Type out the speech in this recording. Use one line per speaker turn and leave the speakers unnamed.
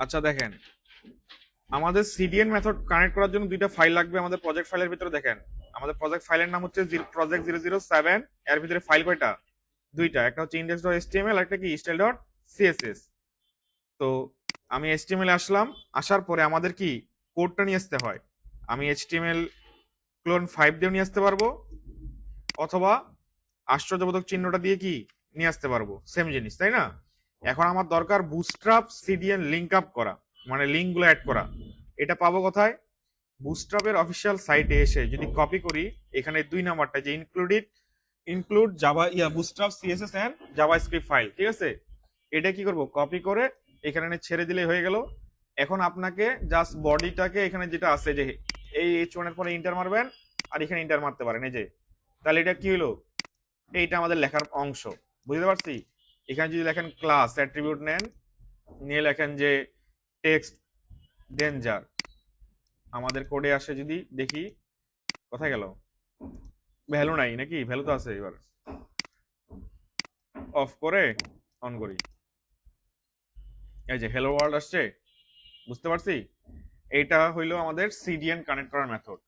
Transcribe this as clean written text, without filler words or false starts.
আচ্ছা দেখেন, আমাদের সিডিএন মেথড কানেক্ট করার জন্য দুইটা ফাইল লাগবে আমাদের প্রজেক্ট ফাইলের ভিতরে। দেখেন, আমাদের প্রজেক্ট ফাইলের নাম হচ্ছে প্রজেক্ট 007। এর ভিতরে ফাইল কয়টা? দুইটা, একটা হচ্ছে index.html, একটা কি style.css। তো আমি এইচটিএমএল আসলাম, আসার পরে আমাদের কি কোডটা নিয়ে আসতে হয়। আমি এইচটিএমএল ক্লোন 5 দিয়ে নিয়ে আসতে পারবো, অথবা আশ্চর্যবোধক চিহ্নটা দিয়ে কি নিয়ে আসতে পারবো, সেম জিনিস, তাই না? এখন আমার দরকার বুটস্ট্র্যাপ সিডিএন লিংক আপ করা, মানে লিঙ্ক গুলো অ্যাড করা। এটা পাবো কোথায়? বুটস্ট্র্যাপের অফিসিয়াল সাইটে এসে যদি কপি করি, এখানে 2 নাম্বারটা যে include Java Bootstrap CSS and JavaScript file, ঠিক আছে? এটা কি করব, কপি করে এখানে এনে ছেড়ে দিলেই হয়ে গেল। এখন আপনাকে জাস্ট বডিটাকে এখানে যেটা আছে যে এই H1 এর পরে ইন্টার মারবেন, আর এখানে ইন্টার মারতে পারেন, এই যে। তাহলে এটা কি হলো? এইটা আমাদের লেখার অংশ, বুঝতে পারছি? এখানে যদি লেখেন ক্লাস অ্যাট্রিবিউট নেন, নিয়ে লেখেন যে টেক্সট ডেঞ্জার, আমাদের কোডে আসে যদি দেখি, কোথায় গেল? ভ্যালু নাই নাকি? ভ্যালু তো আছে। এবার অফ করে অন করি, এই যে হ্যালো ওয়ার্ল্ড আসছে, বুঝতে পারছি? এইটা হইলো আমাদের সিডিএন কানেক্ট করার মেথড।